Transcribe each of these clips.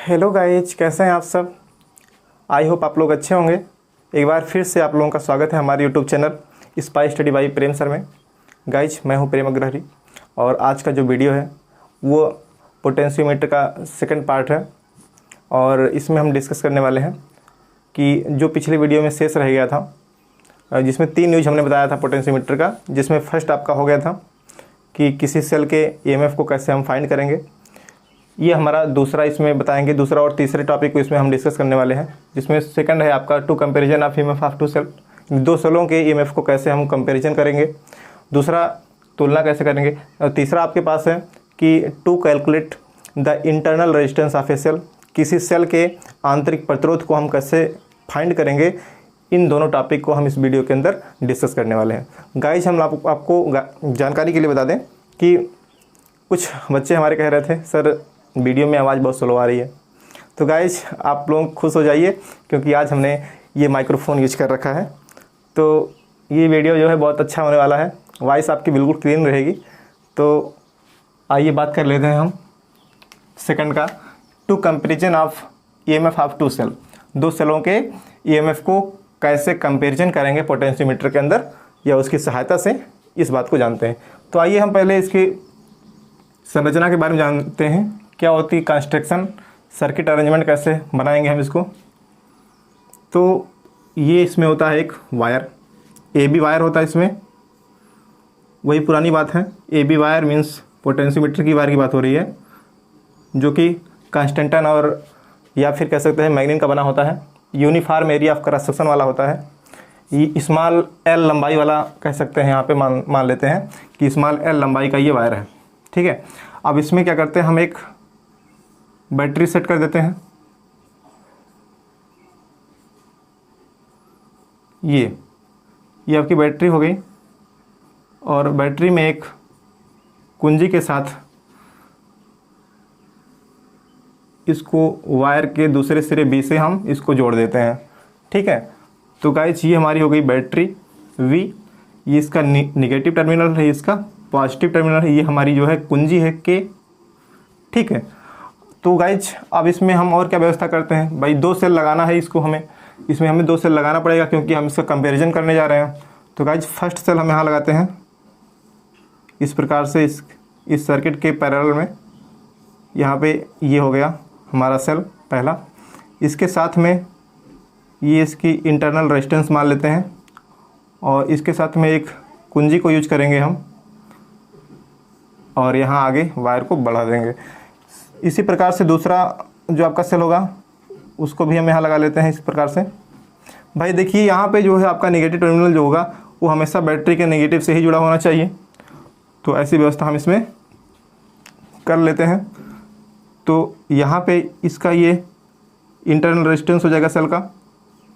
Hello guys, कैसे हैं आप सब। आई होप आप लोग अच्छे होंगे। एक बार फिर से आप लोगों का स्वागत है हमारे YouTube channel spy study by Prem sir में। गाइज, मैं हूं प्रेम अग्रहरी और आज का जो वीडियो है वो पोटेंशियोमीटर का सेकंड पार्ट है और इसमें हम डिस्कस करने वाले हैं कि जो पिछले वीडियो में शेष रह गया था, जिसमें 3 न्यूज हमने बताया था पोटेंशियोमीटर का, जिसमें फर्स्ट आपका हो गया था कि किसी सेल के ईएमएफ को कैसे हम फाइंड करेंगे। ये हमारा दूसरा इसमें बताएंगे, दूसरा और तीसरे टॉपिक को इसमें हम डिस्कस करने वाले हैं, जिसमें सेकंड है आपका two comparison of EMF of two cell. 2 सेलों के ईएमएफ को कैसे हम कंपैरिजन करेंगे, दूसरा तुलना कैसे करेंगे, और तीसरा आपके पास है कि to calculate the internal resistance of a cell, किसी सेल के आंतरिक प्रतिरोध को हम कैसे फाइंड करेंगे। इन दोनों टॉपिक को हम इस वीडियो के अंदर डिस्कस करने वाले हैं। गाइस, हम आपको जानकारी के लिए बता दें कि कुछ बच्चे हमारे कह रहे थे सर वीडियो में आवाज़ बहुत स्लो आ रही है। तो गाइस, आप लोग खुश हो जाइए क्योंकि आज हमने ये माइक्रोफोन यूज कर रखा है, तो ये वीडियो जो है बहुत अच्छा होने वाला है। वॉइस आपकी बिल्कुल क्लीन रहेगी। तो आइए बात कर लेते हैं हम सेकंड का, two comparison of EMF of two cell. 2 सेलों के ईएमएफ को कैसे कंपैरिजन करेंगे पोटेंशियोमीटर के अंदर या उसकी सहायता से, इस बात को जानते हैं। तो आइए हम पहले इसकी संरचना के बारे में जानते हैं। क्या होती है कंस्ट्रक्शन, सर्किट अरेंजमेंट कैसे बनाएंगे हम इसको। तो ये इसमें होता है एक वायर, AB वायर होता है इसमें। वही पुरानी बात है, AB वायर मीन्स पोटेंशियोमीटर की वायर की बात हो रही है, जो कि कांस्टेंटन और या फिर कह सकते हैं मैग्नीन का बना होता है। Uniform area of cross section वाला होता है। ये स्मॉल L लंबाई वाला कह सकते हैं, यहाँ पे मान लेते हैं कि स्मॉल L लंबाई का ये वायर है। ठीक है, अब इसमें क्या करते हैं, हम एक बैटरी सेट कर देते हैं। ये आपकी बैटरी हो गई और बैटरी में एक कुंजी के साथ इसको वायर के दूसरे सिरे B से हम इसको जोड़ देते हैं। ठीक है, तो गाइस ये हमारी हो गई बैटरी V, ये इसका निगेटिव टर्मिनल है, इसका पॉजिटिव टर्मिनल है, ये हमारी जो है कुंजी है K। ठीक है, तो गाइज अब इसमें हम और क्या व्यवस्था करते हैं। भाई 2 सेल लगाना है इसको, इसमें हमें 2 सेल लगाना पड़ेगा क्योंकि हम इसका कंपैरिजन करने जा रहे हैं। तो गाइज फर्स्ट सेल हम यहाँ लगाते हैं इस प्रकार से, इस सर्किट के पैरेलल में। यहाँ पे ये हो गया हमारा सेल पहला। इसके साथ में ये इसकी इंटरनल रेजिस्टेंस मान लेते हैं और इसके साथ में एक कुंजी को यूज करेंगे हम और यहाँ आगे वायर को बढ़ा देंगे। इसी प्रकार से दूसरा जो आपका सेल होगा उसको भी हम यहाँ लगा लेते हैं इस प्रकार से। भाई देखिए, यहाँ पे जो है आपका नेगेटिव टर्मिनल जो होगा वो हमेशा बैटरी के नेगेटिव से ही जुड़ा होना चाहिए। तो ऐसी व्यवस्था हम इसमें कर लेते हैं। तो यहाँ पे इसका ये इंटरनल रेजिस्टेंस हो जाएगा सेल का,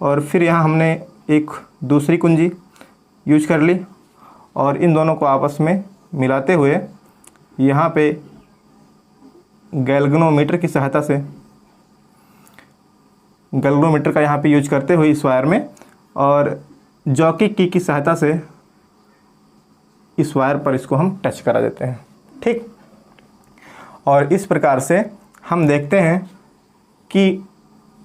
और फिर यहाँ हमने एक दूसरी कुंजी यूज कर ली और इन दोनों को आपस में मिलाते हुए यहाँ पे गैल्वेनोमीटर की सहायता से, गैल्वेनोमीटर का यहाँ पे यूज करते हुए इस वायर में और जॉकी की सहायता से इस वायर पर इसको हम टच करा देते हैं। ठीक, और इस प्रकार से हम देखते हैं कि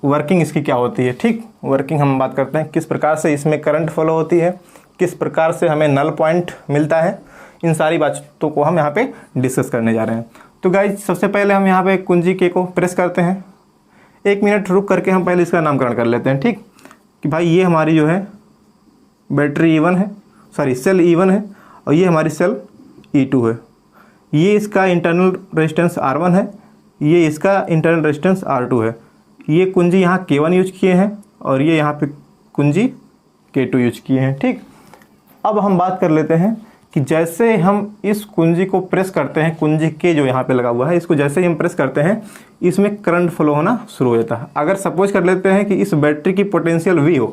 वर्किंग इसकी क्या होती है। ठीक, वर्किंग हम बात करते हैं किस प्रकार से इसमें करंट फ्लो होती है, किस प्रकार से हमें नल पॉइंट मिलता है। इन सारी बातों को हम यहाँ पे डिस्कस करने जा रहे हैं। तो गाइज सबसे पहले हम यहाँ पे कुंजी के को प्रेस करते हैं। 1 मिनट रुक करके हम पहले इसका नामकरण कर लेते हैं। ठीक, कि भाई ये हमारी जो है बैटरी E1 है, सॉरी सेल E1 है और ये हमारी सेल E2 है। ये इसका इंटरनल रेजिस्टेंस R1 है, ये इसका इंटरनल रेजिस्टेंस R2 है। ये कुंजी यहाँ K1 यूज किए हैं और ये यहाँ पे कुंजी K2 यूज किए हैं। ठीक, अब हम बात कर लेते हैं कि जैसे हम इस कुंजी को प्रेस करते हैं, कुंजी के जो यहाँ पे लगा हुआ है, इसको जैसे ही हम प्रेस करते हैं इसमें करंट फ्लो होना शुरू हो जाता है। अगर सपोज कर लेते हैं कि इस बैटरी की पोटेंशियल V हो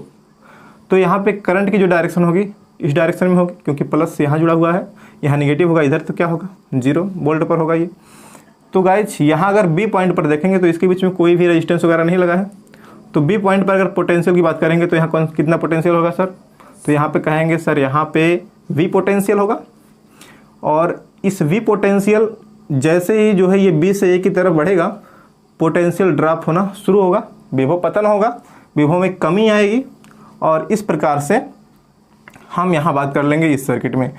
तो यहाँ पे करंट की जो डायरेक्शन होगी इस डायरेक्शन में होगी, क्योंकि प्लस यहाँ जुड़ा हुआ है, यहाँ निगेटिव होगा, इधर तो क्या होगा 0 वोल्ट पर होगा ये। तो गाइज यहाँ अगर B पॉइंट पर देखेंगे तो इसके बीच में कोई भी रेजिस्टेंस वगैरह नहीं लगा है। तो B पॉइंट पर अगर पोटेंशियल की बात करेंगे तो यहाँ कितना पोटेंशियल होगा सर, तो यहाँ पे कहेंगे सर यहाँ पे V पोटेंशियल होगा। और इस V पोटेंशियल जैसे ही जो है ये B से A की तरफ बढ़ेगा पोटेंशियल ड्रॉप होना शुरू होगा, विभव पतन होगा, विभव में कमी आएगी। और इस प्रकार से हम यहाँ बात कर लेंगे इस सर्किट में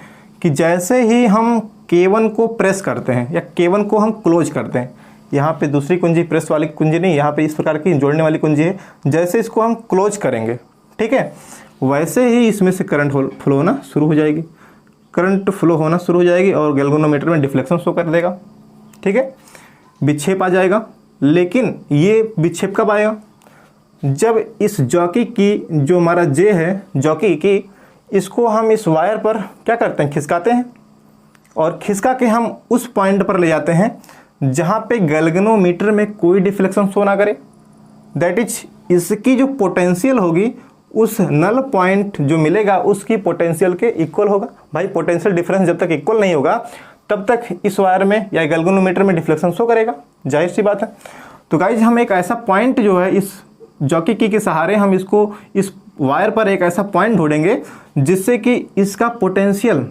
कि जैसे ही हम K1 को प्रेस करते हैं या K1 को हम क्लोज करते हैं, यहाँ पे दूसरी कुंजी प्रेस वाली कुंजी नहीं, यहाँ पे इस प्रकार की जोड़ने वाली कुंजी है, जैसे इसको हम क्लोज करेंगे, ठीक है, वैसे ही इसमें से करंट फ्लो होना शुरू हो जाएगी, करंट फ्लो होना शुरू हो जाएगी और गैल्वेनोमीटर में डिफ्लेक्शन शो कर देगा, ठीक है, विक्षेप आ जाएगा। लेकिन ये विक्षेप कब आएगा? जब इस जॉकी की जो हमारा जे है जॉकी की, इसको हम इस वायर पर क्या करते हैं, खिसकाते हैं और खिसका के हम उस पॉइंट पर ले जाते हैं जहाँ पे गैल्वेनोमीटर में कोई डिफ्लेक्शन शो ना करे। दैट इज इसकी जो पोटेंशियल होगी उस नल पॉइंट जो मिलेगा उसकी पोटेंशियल के इक्वल होगा। भाई पोटेंशियल डिफरेंस जब तक इक्वल नहीं होगा तब तक इस वायर में या गैल्वेनोमीटर में डिफ्लेक्शन शो करेगा, जाहिर सी बात है। तो गाइज हम एक ऐसा पॉइंट जो है इस जॉकी की के सहारे हम इसको इस वायर पर एक ऐसा पॉइंट ढूंढेंगे जिससे कि इसका पोटेंशियल,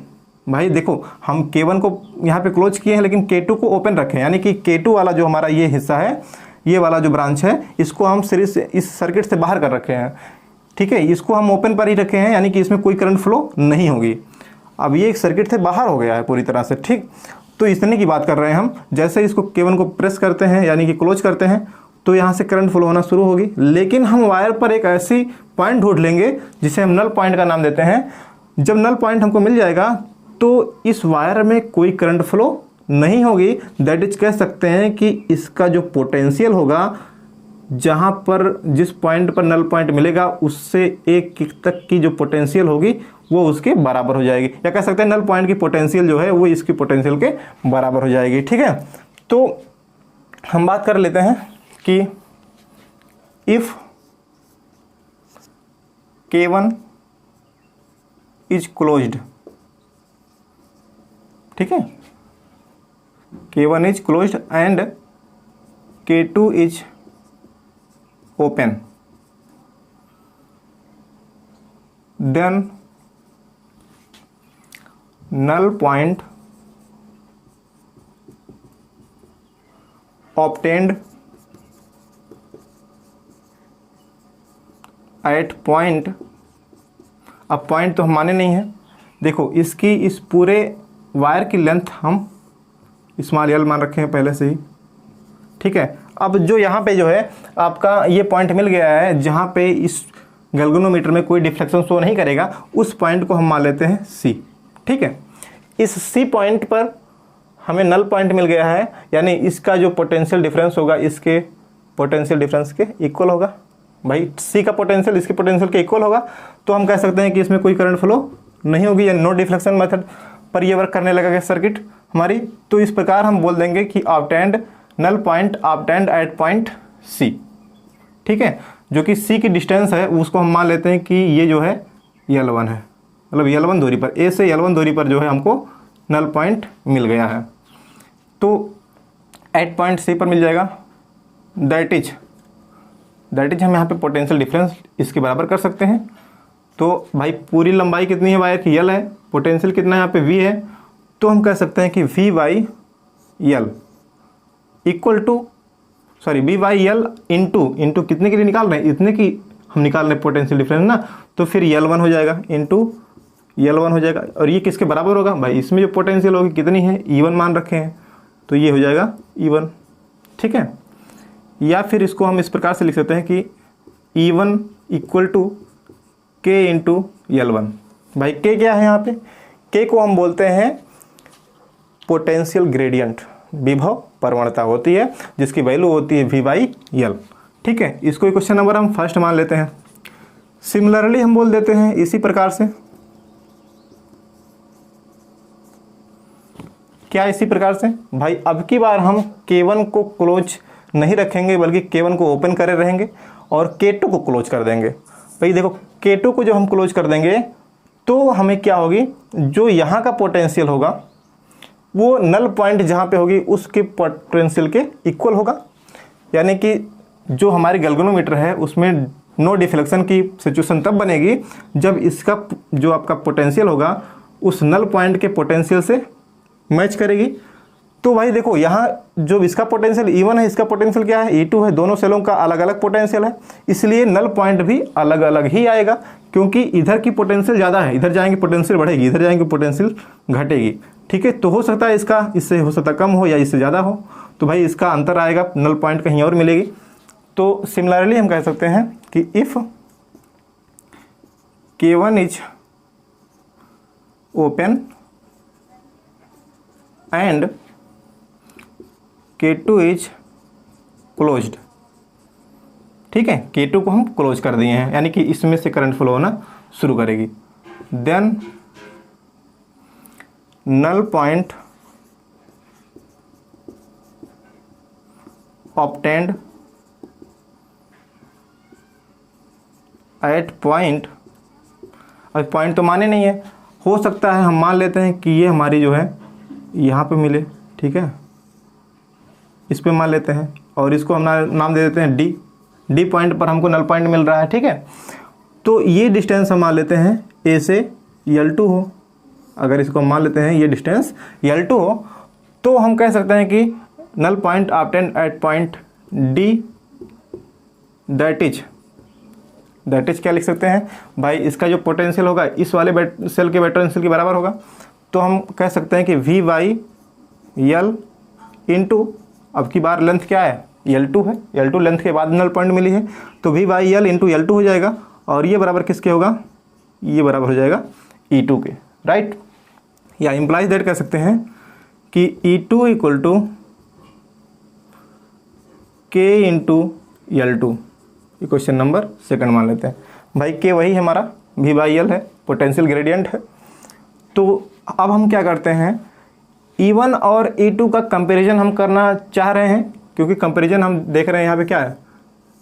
भाई देखो हम K1 को यहाँ पे क्लोज किए हैं लेकिन K2 को ओपन रखें, यानी कि K2 वाला जो हमारा ये हिस्सा है, ये वाला जो ब्रांच है, इसको हम सीरीज से इस सर्किट से बाहर कर रखे हैं, ठीक है, इसको हम ओपन पर ही रखे हैं, यानी कि इसमें कोई करंट फ्लो नहीं होगी। अब ये एक सर्किट से बाहर हो गया है पूरी तरह से, ठीक। तो इतने की बात कर रहे हैं हम। जैसे इसको K1 को प्रेस करते हैं यानी कि क्लोज करते हैं तो यहाँ से करंट फ्लो होना शुरू होगी, लेकिन हम वायर पर एक ऐसी पॉइंट ढूंढ लेंगे जिसे हम नल पॉइंट का नाम देते हैं। जब नल पॉइंट हमको मिल जाएगा तो इस वायर में कोई करंट फ्लो नहीं होगी। दैट इज कह सकते हैं कि इसका जो पोटेंशियल होगा, जहाँ पर जिस पॉइंट पर नल पॉइंट मिलेगा उससे एक किक तक की जो पोटेंशियल होगी वो उसके बराबर हो जाएगी, या कह सकते हैं नल पॉइंट की पोटेंशियल जो है वो इसकी पोटेंशियल के बराबर हो जाएगी, ठीक है। तो हम बात कर लेते हैं कि इफ K1 इज क्लोज्ड, ठीक है, K1 is closed and K2 is open, then null point obtained at point। अब पॉइंट तो हम माने नहीं है, देखो इसकी इस पूरे वायर की लेंथ हम स्मॉल एल मान रखे हैं पहले से ही, ठीक है। अब जो यहाँ पे जो है आपका ये पॉइंट मिल गया है जहाँ पे इस गैल्वेनोमीटर में कोई डिफ्लेक्शन शो नहीं करेगा, उस पॉइंट को हम मान लेते हैं C, ठीक है। इस C पॉइंट पर हमें नल पॉइंट मिल गया है, यानी इसका जो पोटेंशियल डिफरेंस होगा इसके पोटेंशियल डिफरेंस के इक्वल होगा। भाई C का पोटेंशियल इसके पोटेंशियल के इक्वल होगा, तो हम कह सकते हैं कि इसमें कोई करंट फ्लो नहीं होगी, या नो डिफ्लेक्शन मेथड पर ये वर्क करने लगेगा सर्किट हमारी। तो इस प्रकार हम बोल देंगे कि obtained null point obtained at point C, ठीक है। जो कि C की डिस्टेंस है उसको हम मान लेते हैं कि ये जो है L1 है, मतलब L1 दूरी पर, A से L1 दूरी पर जो है हमको नल पॉइंट मिल गया है। तो एट पॉइंट C पर मिल जाएगा। दैट इज हम यहाँ पे पोटेंशियल डिफरेंस इसके बराबर कर सकते हैं। तो भाई पूरी लंबाई कितनी है वायर की, L है, पोटेंशियल कितना है यहाँ पे V है, तो हम कह सकते हैं कि V/L equal to V/L into कितने के लिए निकाल रहे हैं, इतने की हम निकाल रहे हैं पोटेंशियल डिफरेंस ना, तो फिर L1 हो जाएगा इंटू L1 हो जाएगा। और ये किसके बराबर होगा, भाई इसमें जो पोटेंशियल होगी कितनी है, E1 मान रखे हैं, तो ये हो जाएगा E1, ठीक है। या फिर इसको हम इस प्रकार से लिख सकते हैं कि E1 equal to K into L1। भाई K क्या है यहाँ पे, K को हम बोलते हैं पोटेंशियल ग्रेडियंट, विभव प्रवणता होती है जिसकी वैल्यू होती है V/L, ठीक है। इसको क्वेश्चन नंबर हम फर्स्ट मान लेते हैं। सिमिलरली हम बोल देते हैं इसी प्रकार से, क्या इसी प्रकार से, भाई अब की बार हम K1 को क्लोज नहीं रखेंगे बल्कि K1 को ओपन करे रहेंगे और K2 को क्लोज कर देंगे। भाई देखो K2 को जो हम क्लोज कर देंगे तो हमें क्या होगी, जो यहाँ का पोटेंशियल होगा वो नल पॉइंट जहाँ पे होगी उसके पोटेंशियल के इक्वल होगा, यानी कि जो हमारी गैल्वेनोमीटर है उसमें नो डिफ्लेक्शन की सिचुएशन तब बनेगी जब इसका जो आपका पोटेंशियल होगा उस नल पॉइंट के पोटेंशियल से मैच करेगी। तो भाई देखो यहाँ जो इसका पोटेंशियल E1 है, इसका पोटेंशियल क्या है E2 है, दोनों सेलों का अलग अलग पोटेंशियल है, इसलिए नल पॉइंट भी अलग अलग ही आएगा, क्योंकि इधर की पोटेंशियल ज़्यादा है, इधर जाएंगे पोटेंशियल बढ़ेगी, इधर जाएंगे पोटेंशियल घटेगी। ठीक है, तो हो सकता है इसका इससे हो सकता है कम हो या इससे ज़्यादा हो, तो भाई इसका अंतर आएगा, नल पॉइंट कहीं और मिलेगी। तो सिमिलरली हम कह सकते हैं कि if K1 is open and K2 is closed. ठीक है, K2 को हम क्लोज कर दिए हैं, यानी कि इसमें से करंट फ्लो होना शुरू करेगी। Then null point obtained at point, अब पॉइंट तो माने नहीं है, हो सकता है हम मान लेते हैं कि ये हमारी जो है यहाँ पे मिले। ठीक है, इस पे मान लेते हैं और इसको हम नाम दे देते हैं डी। डी पॉइंट पर हमको नल पॉइंट मिल रहा है। ठीक है, तो ये डिस्टेंस हम मान लेते हैं ए से L2 हो, अगर इसको हम मान लेते हैं ये डिस्टेंस L2 हो, तो हम कह सकते हैं कि null point obtained at point D that is क्या लिख सकते हैं भाई, इसका जो पोटेंशियल होगा इस वाले सेल के पोटेंशियल के बराबर होगा, तो हम कह सकते हैं कि V/L इंटू, अब की बार लेंथ क्या है L2 है, L2 लेंथ के बाद नल पॉइंट मिली है, तो V/L इंटू L2 हो जाएगा, और ये बराबर किसके होगा, ये बराबर हो जाएगा E2 के, राइट। या इम्प्लाइज दैट कह सकते हैं कि E2 equal to K into L2, ये क्वेश्चन नंबर सेकंड मान लेते हैं। भाई K वही हमारा V/L है, पोटेंशियल ग्रेडियंट है। तो अब हम क्या करते हैं, E1 और E2 का कंपैरिजन हम करना चाह रहे हैं, क्योंकि कंपैरिजन हम देख रहे हैं यहाँ पे क्या है,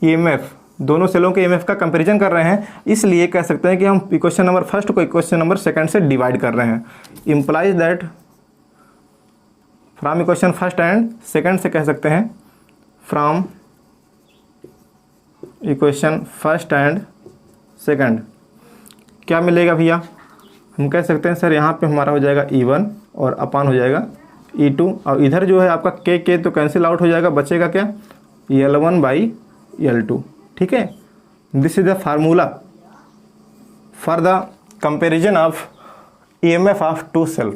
EMF, दोनों सेलों के EMF का कंपैरिजन कर रहे हैं, इसलिए कह सकते हैं कि हम इक्वेशन नंबर फर्स्ट को इक्वेशन नंबर सेकंड से डिवाइड कर रहे हैं। Implies that from equation first and second से कह सकते हैं from equation first and second क्या मिलेगा भैया, हम कह सकते हैं सर यहाँ पे हमारा हो जाएगा E1 और अपान हो जाएगा E2, और इधर जो है आपका K तो कैंसिल आउट हो जाएगा, बचेगा क्या L1/L2। ठीक है, this is the formula for the comparison of EMF of two cell.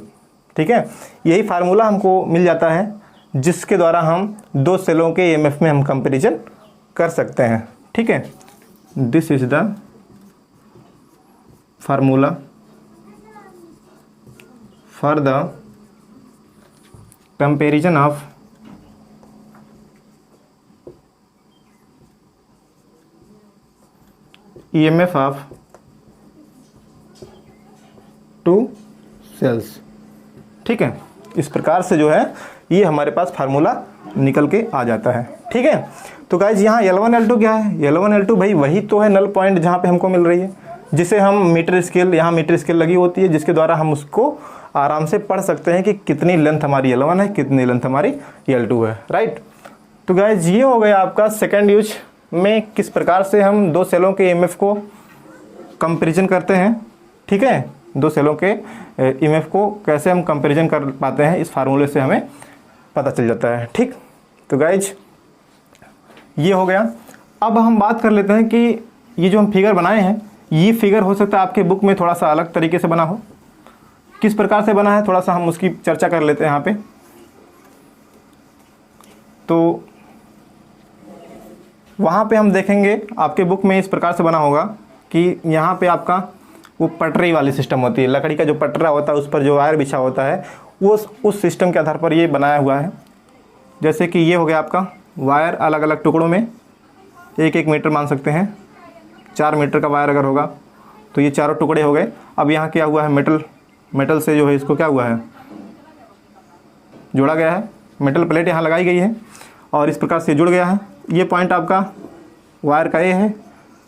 ठीक है, यही फार्मूला हमको मिल जाता है जिसके द्वारा हम दो सेलों के EMF में हम कंपैरिजन कर सकते हैं। ठीक है, this is the formula for the comparison of EMF of two cells. ठीक है, इस प्रकार से जो है ये हमारे पास फार्मूला निकल के आ जाता है। ठीक है, तो गाइज यहाँ L1 L2 क्या है, L1 L2 भाई वही तो है नल पॉइंट जहाँ पे हमको मिल रही है, जिसे हम मीटर स्केल, यहाँ मीटर स्केल लगी होती है, जिसके द्वारा हम उसको आराम से पढ़ सकते हैं कि कितनी लेंथ हमारी L1 है, कितनी लेंथ हमारी L2 है, राइट। तो गाइज ये हो गया आपका सेकेंड यूज में किस प्रकार से हम दो सेलों के EMF को कंपेरिजन करते हैं। ठीक है, दो सेलों के EMF को कैसे हम कंपेरिजन कर पाते हैं, इस फार्मूले से हमें पता चल जाता है। ठीक, तो गाइज ये हो गया। अब हम बात कर लेते हैं कि ये जो हम फिगर बनाए हैं, ये फिगर हो सकता है आपके बुक में थोड़ा सा अलग तरीके से बना हो, किस प्रकार से बना है थोड़ा सा हम उसकी चर्चा कर लेते हैं यहाँ पे। तो वहाँ पे हम देखेंगे आपके बुक में इस प्रकार से बना होगा कि यहाँ पे आपका वो पटरी वाली सिस्टम होती है, लकड़ी का जो पटरा होता है उस पर जो वायर बिछा होता है, वो उस सिस्टम के आधार पर ये बनाया हुआ है। जैसे कि ये हो गया आपका वायर अलग अलग टुकड़ों में 1-1 मीटर मान सकते हैं, 4 मीटर का वायर अगर होगा तो ये चारों टुकड़े हो गए। अब यहाँ क्या हुआ है, मेटल से जो है इसको क्या हुआ है, जोड़ा गया है, मेटल प्लेट यहाँ लगाई गई है और इस प्रकार से जुड़ गया है। ये पॉइंट आपका वायर का ए है,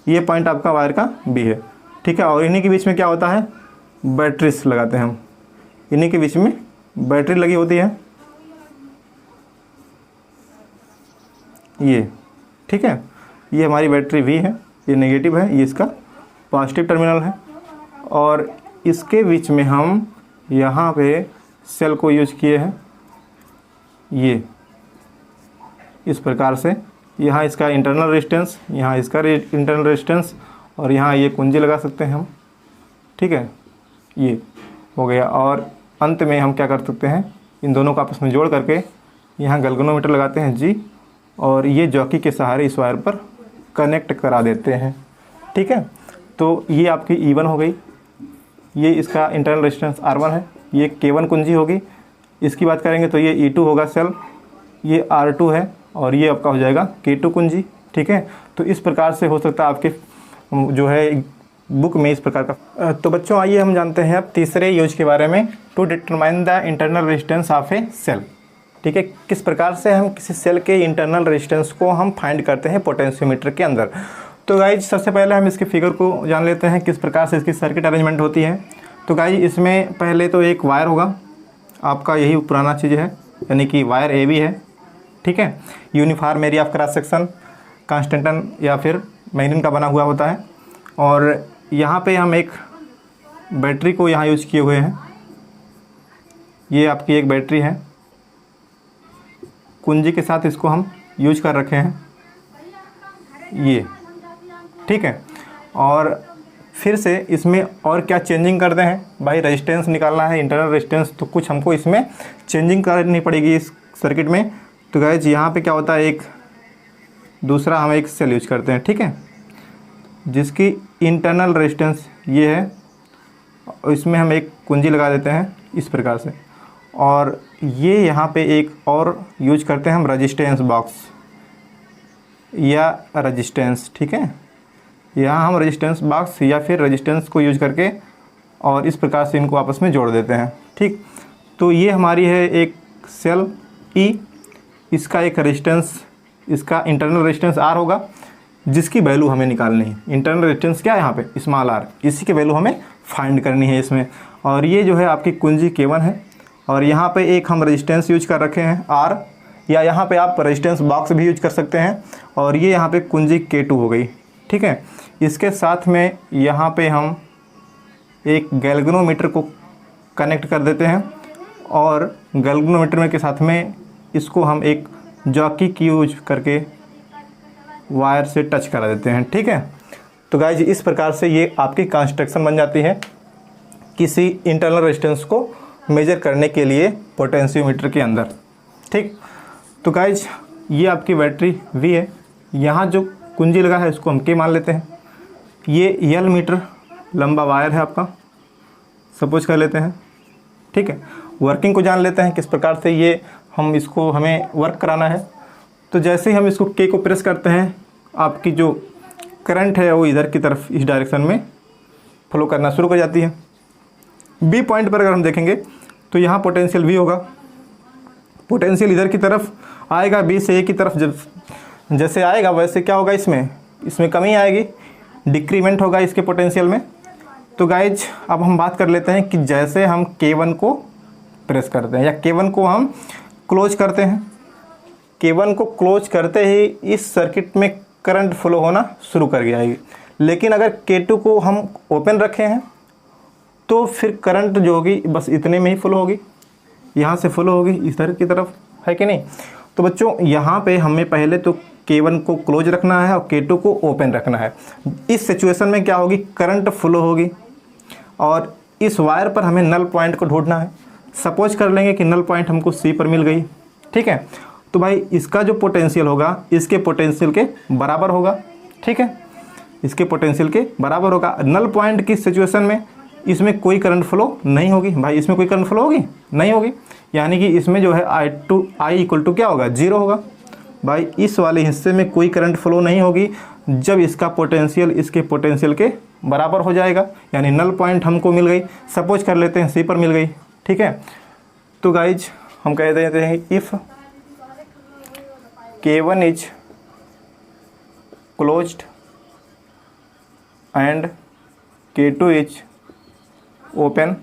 ये पॉइंट आपका वायर का बी है। ठीक है, और इन्हीं के बीच में क्या होता है, बैटरीज लगाते हैं हम, इन्हीं के बीच में बैटरी लगी होती है ये। ठीक है, ये हमारी बैटरी V है, ये नेगेटिव है, ये इसका पॉजिटिव टर्मिनल है, और इसके बीच में हम यहाँ पे सेल को यूज किए हैं, ये इस प्रकार से, यहाँ इसका इंटरनल रेजिस्टेंस, यहाँ इसका इंटरनल रेजिस्टेंस, और यहाँ ये कुंजी लगा सकते हैं हम, ठीक है, ये हो गया। और अंत में हम क्या कर सकते हैं, इन दोनों को आपस में जोड़ करके यहाँ गैल्वेनोमीटर लगाते हैं जी, और ये जॉकी के सहारे इस वायर पर कनेक्ट करा देते हैं, ठीक है। तो ये आपकी E1 हो गई, ये इसका इंटरनल रेजिस्टेंस R1 है, ये K1 कुंजी होगी। इसकी बात करेंगे तो ये E2 होगा सेल, ये R2 है, और ये आपका हो जाएगा K2 कुंजी, ठीक है। तो इस प्रकार से हो सकता है आपके जो है बुक में इस प्रकार का। तो बच्चों आइए हम जानते हैं अब तीसरे यूज के बारे में, to determine the internal resistance of a cell, ठीक है। किस प्रकार से हम किसी सेल के इंटरनल रेजिस्टेंस को हम फाइंड करते हैं पोटेंशियोमीटर के अंदर। तो गाइज सबसे पहले हम इसके फिगर को जान लेते हैं किस प्रकार से इसकी सर्किट अरेंजमेंट होती है। तो गाइज इसमें पहले तो एक वायर होगा आपका, यही पुराना चीज़ है, यानी कि वायर AB है, ठीक है। Uniform area of cross section कांस्टेंटन या फिर मैग्नीन का बना हुआ होता है। और यहाँ पे हम एक बैटरी को यहाँ यूज किए हुए हैं, ये आपकी एक बैटरी है, कुंजी के साथ इसको हम यूज कर रखे हैं, ये, ठीक है। और फिर से इसमें और क्या चेंजिंग करते हैं भाई, रेजिस्टेंस निकालना है, इंटरनल रेजिस्टेंस, तो कुछ हमको इसमें चेंजिंग करनी पड़ेगी इस सर्किट में। तो गाइज यहाँ पे क्या होता है, एक दूसरा हम एक सेल यूज करते हैं, ठीक है, जिसकी इंटरनल रेजिस्टेंस ये है, और इसमें हम एक कुंजी लगा देते हैं इस प्रकार से। और ये यहाँ पे एक और यूज करते हैं हम रेजिस्टेंस बॉक्स या रेजिस्टेंस, ठीक है। यहाँ हम रेजिस्टेंस बॉक्स या फिर रेजिस्टेंस को यूज करके और इस प्रकार से इनको आपस में जोड़ देते हैं, ठीक। तो ये हमारी है एक सेल E, इसका एक रेजिस्टेंस, इसका इंटरनल रेजिस्टेंस R होगा, जिसकी वैल्यू हमें निकालनी है। इंटरनल रेजिस्टेंस क्या है यहाँ पे, स्मॉल r, इसी की वैल्यू हमें फाइंड करनी है इसमें। और ये जो है आपकी कुंजी K1 है, और यहाँ पे एक हम रेजिस्टेंस यूज कर रखे हैं R, या यहाँ पे आप रेजिस्टेंस बॉक्स भी यूज कर सकते हैं। और ये यहाँ पे कुंजी K2 हो गई, ठीक है। इसके साथ में यहाँ पे हम एक गैल्वेनोमीटर को कनेक्ट कर देते हैं, और गैल्वेनोमीटर में के साथ में इसको हम एक जॉकी की यूज करके वायर से टच करा देते हैं, ठीक है। तो गाइज इस प्रकार से ये आपकी कंस्ट्रक्शन बन जाती है किसी इंटरनल रेजिस्टेंस को मेजर करने के लिए पोटेंशियोमीटर के अंदर, ठीक। तो गाइज ये आपकी बैटरी V है, यहाँ जो कुंजी लगा है इसको हम K मान लेते हैं। ये L मीटर लंबा वायर है आपका, सपोज कर लेते हैं, ठीक है। वर्किंग को जान लेते हैं किस प्रकार से ये हमें वर्क कराना है। तो जैसे ही हम इसको K को प्रेस करते हैं, आपकी जो करंट है वो इधर की तरफ इस डायरेक्शन में फ्लो करना शुरू हो जाती है। B पॉइंट पर अगर हम देखेंगे तो यहाँ पोटेंशियल V होगा, पोटेंशियल इधर की तरफ आएगा, B से A की तरफ जब जैसे आएगा वैसे क्या होगा, इसमें कमी आएगी, डिक्रीमेंट होगा इसके पोटेंशियल में। तो गाइज अब हम बात कर लेते हैं कि जैसे हम K1 को प्रेस करते हैं या K1 को हम क्लोज करते हैं, K1 को क्लोज करते ही इस सर्किट में करंट फ्लो होना शुरू कर जाएगी। लेकिन अगर K2 को हम ओपन रखे हैं तो फिर करंट जो होगी बस इतने में ही फ्लो होगी, यहाँ से फ्लो होगी इधर की तरफ, है कि नहीं। तो बच्चों यहाँ पे हमें पहले तो K1 को क्लोज रखना है और K2 को ओपन रखना है। इस सिचुएशन में क्या होगी, करंट फ्लो होगी, और इस वायर पर हमें नल पॉइंट को ढूंढना है। सपोज कर लेंगे कि नल पॉइंट हमको C पर मिल गई, ठीक है। तो भाई इसका जो पोटेंशियल होगा इसके पोटेंशियल के बराबर होगा, ठीक है, इसके पोटेंशियल के बराबर होगा। नल पॉइंट की सिचुएशन में इसमें कोई करंट फ्लो नहीं होगी, भाई इसमें कोई करंट फ्लो होगी नहीं होगी, यानी कि इसमें जो है I इक्वल टू क्या होगा, 0 होगा। भाई इस वाले हिस्से में कोई करंट फ्लो नहीं होगी जब इसका पोटेंशियल इसके पोटेंशियल के बराबर हो जाएगा, यानी नल पॉइंट हमको मिल गई। सपोज कर लेते हैं C पर मिल गई, ठीक है। तो गाइज हम कह देते हैं if K1 is closed and K2 is open,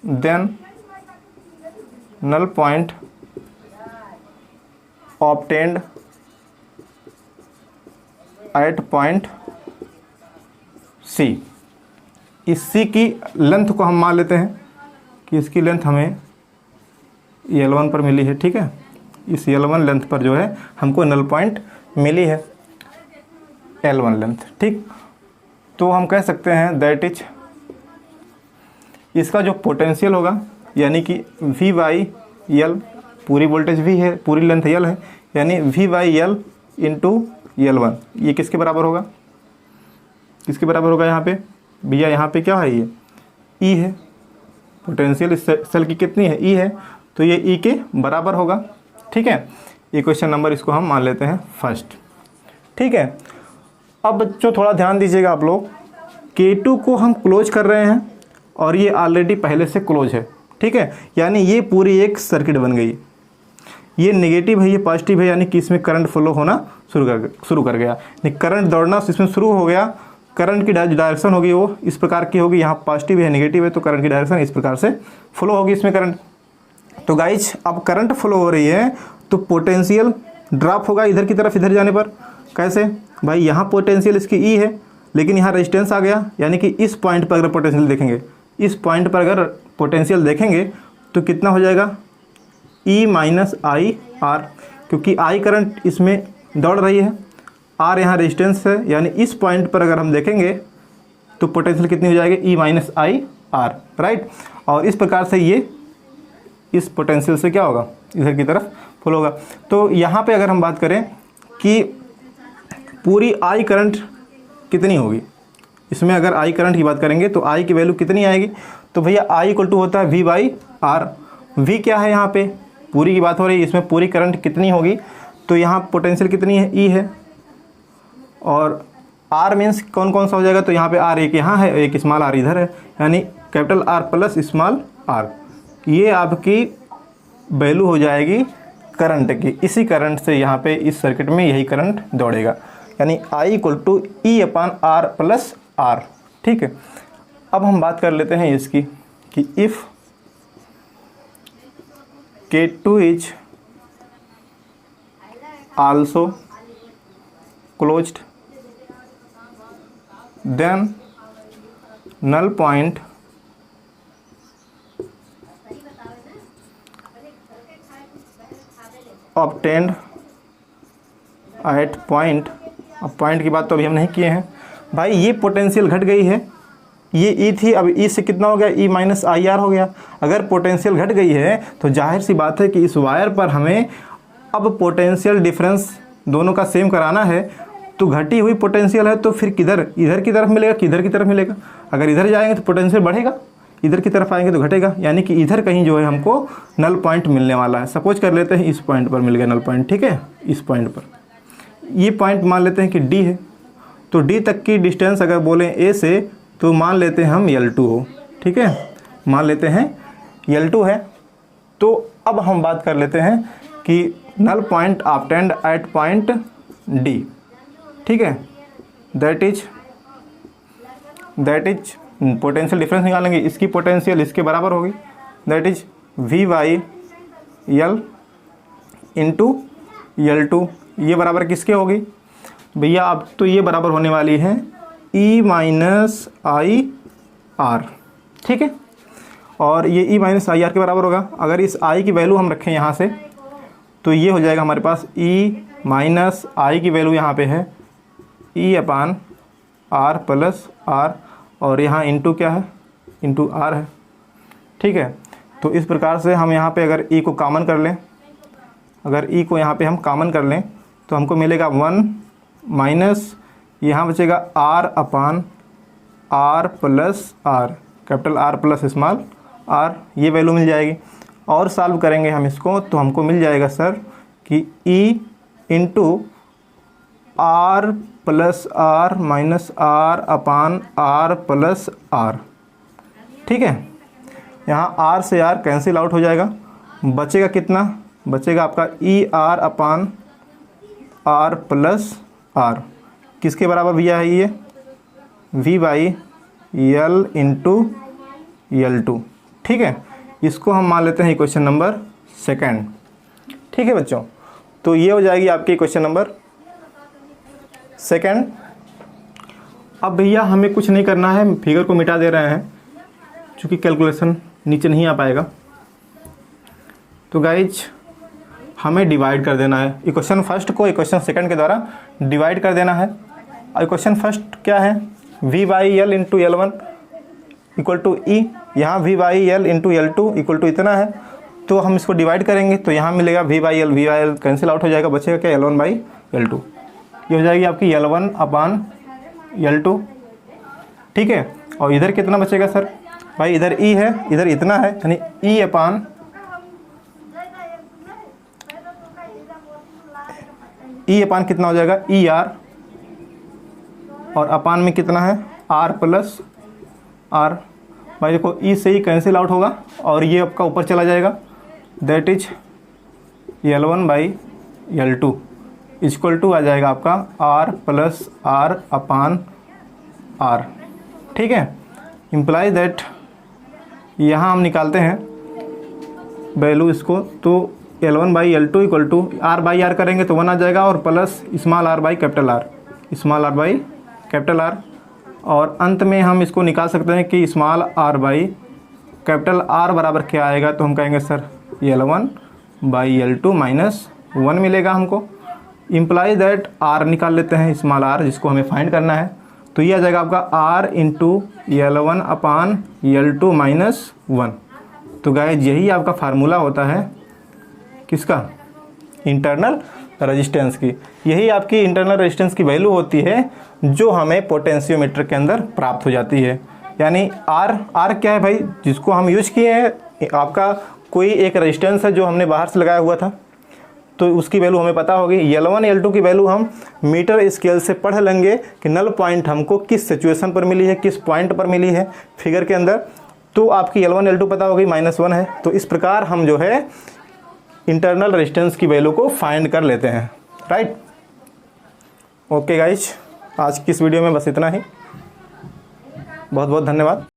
then null point obtained at point C। इस C की लेंथ को हम मान लेते हैं कि इसकी लेंथ हमें L1 पर मिली है, ठीक है। इस L1 लेंथ पर जो है हमको नल पॉइंट मिली है, L1 लेंथ, ठीक। तो हम कह सकते हैं दैट इज इसका जो पोटेंशियल होगा यानी कि V बाई L, पूरी वोल्टेज V है, पूरी लेंथ L है, यानी V by L into L1, ये किसके बराबर होगा, किसके बराबर होगा यहाँ पे भैया, यहाँ पे क्या है, ये E है, पोटेंशियल इस सेल की कितनी है, E है, तो ये E के बराबर होगा, ठीक है। ये क्वेश्चन नंबर इसको हम मान लेते हैं फर्स्ट, ठीक है। अब बच्चों थोड़ा ध्यान दीजिएगा आप लोग, K2 को हम क्लोज कर रहे हैं और ये ऑलरेडी पहले से क्लोज है, ठीक है, यानी ये पूरी एक सर्किट बन गई। ये नेगेटिव है, ये पॉजिटिव है, यानी कि इसमें करंट फ्लो होना शुरू कर गया, करंट दौड़ना इसमें शुरू हो गया। करंट की डायरेक्शन होगी वो इस प्रकार की होगी, यहाँ पॉजिटिव है नेगेटिव है, तो करंट की डायरेक्शन इस प्रकार से फ्लो होगी इसमें करंट। तो गाइज अब करंट फ्लो हो रही है तो पोटेंशियल ड्रॉप होगा इधर की तरफ, इधर जाने पर। कैसे भाई, यहाँ पोटेंशियल इसकी E है, लेकिन यहाँ रेजिस्टेंस आ गया, यानी कि इस पॉइंट पर अगर पोटेंशियल देखेंगे, इस पॉइंट पर अगर पोटेंशियल देखेंगे तो कितना हो जाएगा, E माइनस आई आर, क्योंकि I करंट इसमें दौड़ रही है, R यहाँ रेजिस्टेंस है, यानी इस पॉइंट पर अगर हम देखेंगे तो पोटेंशियल कितनी हो जाएगी, E minus I R, right. और इस प्रकार से ये इस पोटेंशियल से क्या होगा, इधर की तरफ फ्लो होगा। तो यहाँ पे अगर हम बात करें कि पूरी I करंट कितनी होगी, इसमें अगर I करंट की बात करेंगे तो I की वैल्यू कितनी आएगी, तो भैया I इक्वल टू होता है V बाई आर। V क्या है, यहाँ पे पूरी की बात हो रही है, इसमें पूरी करंट कितनी होगी, तो यहाँ पोटेंशियल कितनी है, E है, और R मीन्स कौन कौन सा हो जाएगा, तो यहाँ पे R एक यहाँ है, एक स्मॉल r इधर है, यानी capital R plus small r, ये आपकी वैल्यू हो जाएगी करंट की। इसी करंट से यहाँ पे इस सर्किट में यही करंट दौड़ेगा, यानी I equal to E upon R plus R, ठीक है। अब हम बात कर लेते हैं इसकी कि if K2 is also closed then null point obtained at point। अब पॉइंट की बात तो अभी हम नहीं किए हैं भाई, ये पोटेंशियल घट गई है, ये E थी, अब E से कितना हो गया, E माइनस आई आर हो गया। अगर पोटेंशियल घट गई है तो जाहिर सी बात है कि इस वायर पर हमें अब पोटेंशियल डिफरेंस दोनों का सेम कराना है, तो घटी हुई पोटेंशियल है तो फिर किधर, इधर की तरफ मिलेगा, किधर की तरफ मिलेगा। अगर इधर जाएंगे तो पोटेंशियल बढ़ेगा, इधर की तरफ आएंगे तो घटेगा, यानी कि इधर कहीं जो है हमको नल पॉइंट मिलने वाला है। सपोज कर लेते हैं इस पॉइंट पर मिल गया नल पॉइंट, ठीक है। इस पॉइंट पर ये पॉइंट मान लेते हैं कि D है, तो D तक की डिस्टेंस अगर बोलें A से तो मान लेते हैं हम L2 हो, ठीक है, मान लेते हैं L2 है। तो अब हम बात कर लेते हैं कि null point obtained at point D, ठीक है, दैट इज पोटेंशियल डिफरेंस निकालेंगे, इसकी पोटेंशियल इसके बराबर होगी, that is V by L into L2, ये बराबर किसके होगी भैया, अब तो ये बराबर होने वाली है E माइनस आई आर, ठीक है। और ये E माइनस आई आर के बराबर होगा। अगर इस I की वैल्यू हम रखें यहाँ से तो ये हो जाएगा हमारे पास E माइनस आई की वैल्यू यहाँ पे है E upon R plus R, और यहाँ इंटू क्या है, इंटू R है, ठीक है। तो इस प्रकार से हम यहाँ पे अगर E को कॉमन कर लें, अगर E को यहाँ पे हम कॉमन कर लें तो हमको मिलेगा 1 माइनस यहाँ बचेगा R upon R plus R, capital R plus small r, ये वैल्यू मिल जाएगी। और सॉल्व करेंगे हम इसको तो हमको मिल जाएगा सर कि E into R plus R minus R upon R plus R, ठीक है। यहाँ R से R कैंसिल आउट हो जाएगा, बचेगा कितना, बचेगा आपका E R upon R plus R, किसके बराबर भैया है ये, V by L into L2, ठीक है। इसको हम मान लेते हैं क्वेश्चन नंबर सेकंड, ठीक है बच्चों। तो ये हो जाएगी आपकी क्वेश्चन नंबर सेकंड। अब भैया हमें कुछ नहीं करना है, फिगर को मिटा दे रहे हैं क्योंकि कैलकुलेशन नीचे नहीं आ पाएगा। तो गाइज हमें डिवाइड कर देना है इक्वेशन फर्स्ट को इक्वेशन सेकंड के द्वारा डिवाइड कर देना है। और इक्वेशन फर्स्ट क्या है, v/l into L1 equal to ई, यहाँ v/l into L2 equal to इतना है। तो हम इसको डिवाइड करेंगे तो यहाँ मिलेगा v/l कैंसिल आउट हो जाएगा, बचेगा क्या L1/L2। ये हो जाएगी आपकी L1/L2, ठीक है। और इधर कितना बचेगा सर, भाई इधर ई है, इधर इतना है, यानी ई अपान कितना हो जाएगा ER, और अपान में कितना है R प्लस R। भाई देखो ई से ही कैंसिल आउट होगा और ये आपका ऊपर चला जाएगा, that is L1/L2 equal to आ जाएगा आपका R plus R upon R, ठीक है। इम्प्लाई दैट यहाँ हम निकालते हैं वैल्यू इसको, तो L1/L2 इक्वल टू R/R करेंगे तो 1 आ जाएगा, और plus small r by capital R, small r by capital R। और अंत में हम इसको निकाल सकते हैं कि small r by capital R बराबर क्या आएगा, तो हम कहेंगे सर L1/L2 माइनस 1 मिलेगा हमको। इम्प्लाई दैट R निकाल लेते हैं, स्मॉल r जिसको हमें फाइंड करना है, तो ये आ जाएगा आपका R इंटू L1/L2 माइनस 1। तो गाइस यही आपका फार्मूला होता है किसका, इंटरनल रेजिस्टेंस की। यही आपकी इंटरनल रेजिस्टेंस की वैल्यू होती है जो हमें पोटेंशियोमीटर के अंदर प्राप्त हो जाती है। यानी R क्या है भाई, जिसको हम यूज किए हैं, आपका कोई एक रेजिस्टेंस है जो हमने बाहर से लगाया हुआ था, तो उसकी वैल्यू हमें पता होगी। L1 L2 की वैल्यू हम मीटर स्केल से पढ़ लेंगे कि नल पॉइंट हमको किस सिचुएशन पर मिली है, किस पॉइंट पर मिली है फिगर के अंदर, तो आपकी L1 L2 पता होगी, -1 है। तो इस प्रकार हम जो है इंटरनल रेजिस्टेंस की वैल्यू को फाइंड कर लेते हैं, राइट। ओके गाइज, आज की इस वीडियो में बस इतना ही, बहुत बहुत धन्यवाद।